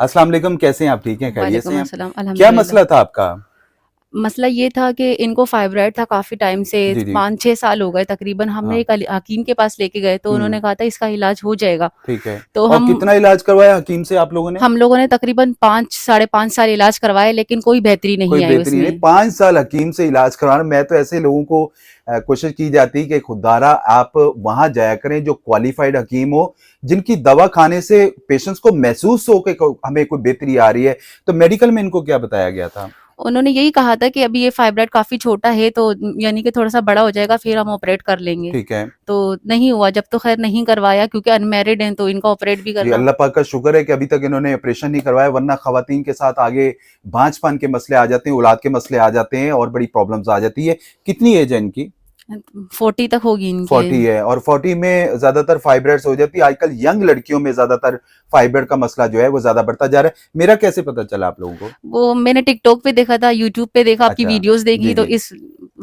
अस्सलाम वालेकुम, कैसे हैं आप? ठीक हैं, खैरियत से वालेकुम हैं? अस्सलाम, क्या अल्हम्दुलिल्लाह। मसला था आपका? मसला ये था कि इनको फाइब्रॉइड था काफ़ी टाइम से, जी, जी। 5-6 साल हो गए तकरीबन। हमने हाँ। एक हकीम के पास लेके गए तो हुँ, उन्होंने कहा था इसका इलाज हो जाएगा। ठीक है। तो और कितना इलाज करवाया हकीम से आप लोगों ने? हम लोगों ने तकरीबन 5 साढ़े 5 साल इलाज करवाए लेकिन कोई बेहतरी कोई नहीं आई बेहतरी नहीं, उसमें। 5 साल हकीम से इलाज करवाना। मैं तो ऐसे लोगों को कोशिश की जाती है कि खुदारा आप वहाँ जाया करें जो क्वालिफाइड हकीम हो, जिनकी दवा खाने से पेशेंट्स को महसूस हो कि हमें कोई बेहतरी आ रही है। तो मेडिकल में इनको क्या बताया गया था? उन्होंने यही कहा था कि अभी ये फाइब्रॉइड काफ़ी छोटा है तो यानी कि थोड़ा-सा बड़ा हो जाएगा फिर हम ऑपरेट कर लेंगे। ठीक है। तो नहीं हुआ, जब तो ख़ैर नहीं करवाया क्योंकि अनमैरिड हैं तो इनका ऑपरेट भी जी, करना। अल्लाह पाक का शुक्र है कि अभी तक इन्होंने ऑपरेशन नहीं करवाया, वरना खवातीन के साथ आगे बांझपन के मसले आ जाते हैं, औलाद के मसले आ जाते हैं और बड़ी प्रॉब्लम्स आ जाती है। कितनी एज है इनकी? 40 तक होगी इनकी। 40 है, और 40 में ज्यादातर फाइब्रॉइड्स हो जाती है। आजकल यंग लड़कियों में ज्यादातर फाइब्रॉइड का मसला जो है वो ज्यादा बढ़ता जा रहा है। मेरा कैसे पता चला आप लोगों को? वो मैंने टिकटॉक पे देखा था, यूट्यूब पे देखा, आपकी अच्छा। वीडियोस जी, देखी तो जी। इस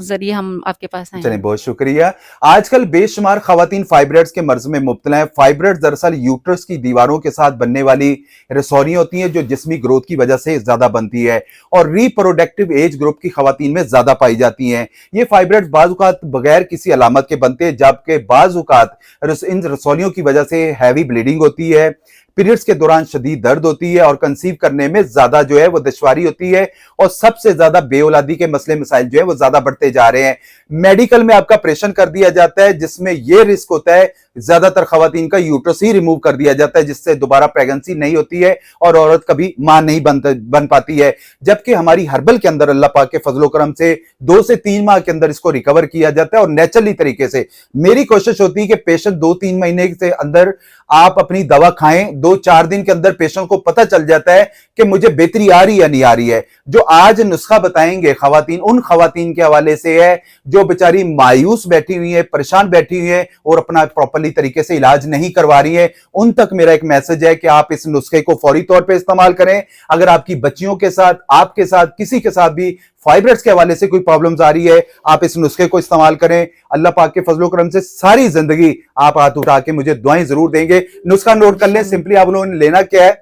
ज़रिए हम आपके पास आए चलिए, हैं। बहुत शुक्रिया। आजकल बेशुमार खवातीन फाइब्रॉइड्स के मर्ज में मुब्तला है। फाइब्रॉइड्स दरअसल यूट्रस की दीवारों के साथ बनने वाली रसौनियां होती हैं जो जिस्मी ग्रोथ की वजह से ज्यादा बनती है और रिप्रोडक्टिव एज ग्रुप की खवातीन में ज्यादा पाई जाती हैं। ये फाइब्रॉइड्स बाजुकात बगैर किसी अलामत के बनते हैं, जबकि बाजुकात इन रसौनियों की वजह से हैवी ब्लीडिंग होती है, पीरियड्स के दौरान शदीद दर्द होती है और कंसीव करने में ज्यादा जो है वो दुश्वारी होती है और सबसे ज्यादा बेऔलादी के मसले मसाइल जो है वो ज्यादा बढ़ते जा रहे हैं। मेडिकल में आपका ऑपरेशन कर दिया जाता है जिसमें यह रिस्क होता है, ज्यादातर खवातीन का यूट्रस ही रिमूव कर दिया जाता है जिससे दोबारा प्रेगनेंसी नहीं होती है और औरत कभी मां नहीं बन पाती है। जबकि हमारी हर्बल के अंदर अल्लाह पाक के फजलो करम से 2 से 3 माह के अंदर इसको रिकवर किया जाता है और नेचुरली तरीके से। मेरी कोशिश होती है कि पेशेंट 2-3 महीने से अंदर आप अपनी दवा खाएं, 2-4 दिन के अंदर पेशेंट को पता चल जाता है कि मुझे बेहतरी आ रही है नहीं आ रही है। जो आज नुस्खा बताएंगे खवातीन, उन खवातीन के हवाले से है जो बेचारी मायूस बैठी हुई है, परेशान बैठी हुई है और अपना प्रॉपरली तरीके से इलाज नहीं करवा रही है। उन तक मेरा एक मैसेज है कि आप इस नुस्खे को फौरी तौर पे इस्तेमाल करें। अगर आपकी बच्चियों के साथ, आपके साथ, किसी के साथ भी फाइब्रॉइड्स के हवाले से कोई प्रॉब्लम्स आ रही है, आप इस नुस्खे को इस्तेमाल करें। अल्लाह पाक के फजलो करम से सारी जिंदगी आप हाथ उठा के मुझे दुआएं जरूर देंगे। नुस्खा नोट कर लें। सिंपली आप लोगों ने लेना क्या है,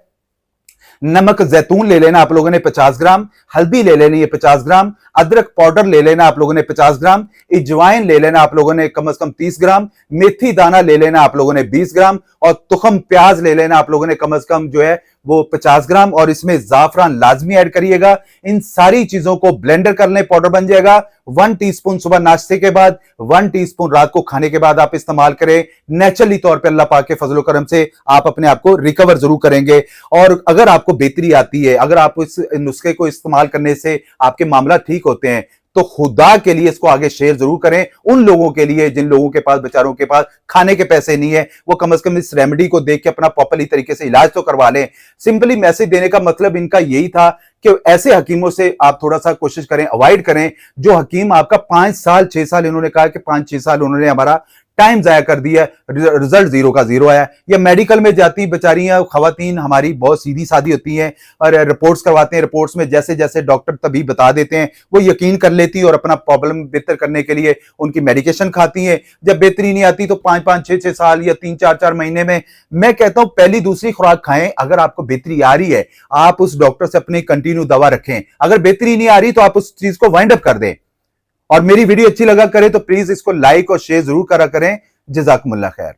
नमक जैतून ले लेना आप लोगों ने 50 ग्राम, हल्दी ले लेनी है 50 ग्राम, अदरक पाउडर ले लेना आप लोगों ने 50 ग्राम, इजवाइन ले लेना आप लोगों ने कम से कम 30 ग्राम, मेथी दाना ले लेना आप लोगों ने 20 ग्राम और तुखम प्याज ले लेना आप लोगों ने कम से कम जो है वो 50 ग्राम और इसमें जाफरान लाजमी ऐड करिएगा। इन सारी चीजों को ब्लेंडर कर लें, पाउडर बन जाएगा। 1 टीस्पून सुबह नाश्ते के बाद, 1 टीस्पून रात को खाने के बाद आप इस्तेमाल करें। नेचुरली तौर पे अल्लाह पाक के फजलो करम से आप अपने आप को रिकवर जरूर करेंगे। और अगर आपको बेहतरी आती है, अगर आप इस नुस्खे को इस्तेमाल करने से आपके मामला ठीक होते हैं, तो खुदा के लिए इसको आगे शेयर जरूर करें। उन लोगों के लिए जिन लोगों के पास, बेचारों के पास खाने के पैसे नहीं है, वो कम से कम इस रेमेडी को देख के अपना प्रॉपरली तरीके से इलाज तो करवा लें। सिंपली मैसेज देने का मतलब इनका यही था कि ऐसे हकीमों से आप थोड़ा सा कोशिश करें, अवॉइड करें। जो हकीम आपका 5 साल 6 साल, इन्होंने कहा कि 5-6 साल उन्होंने हमारा टाइम जाया कर दिया, रिजल्ट जीरो का जीरो आया। या मेडिकल में जाती बेचारियां खवातीन हमारी बहुत सीधी सादी होती हैं और रिपोर्ट्स करवाते हैं, रिपोर्ट्स में जैसे जैसे डॉक्टर तभी बता देते हैं वो यकीन कर लेती है और अपना प्रॉब्लम बेहतर करने के लिए उनकी मेडिकेशन खाती हैं। जब बेहतरी नहीं आती तो 5-5 6-6 साल या 3-4 महीने में। मैं कहता हूं पहली दूसरी खुराक खाएं। अगर आपको बेहतरी आ रही है, आप उस डॉक्टर से अपनी कंटिन्यू दवा रखें। अगर बेहतरी नहीं आ रही तो आप उस चीज को वाइंड अप कर दें। और मेरी वीडियो अच्छी लगा करे तो प्लीज इसको लाइक और शेयर जरूर करा करें। जज़ाकुमुल्लाह खैर।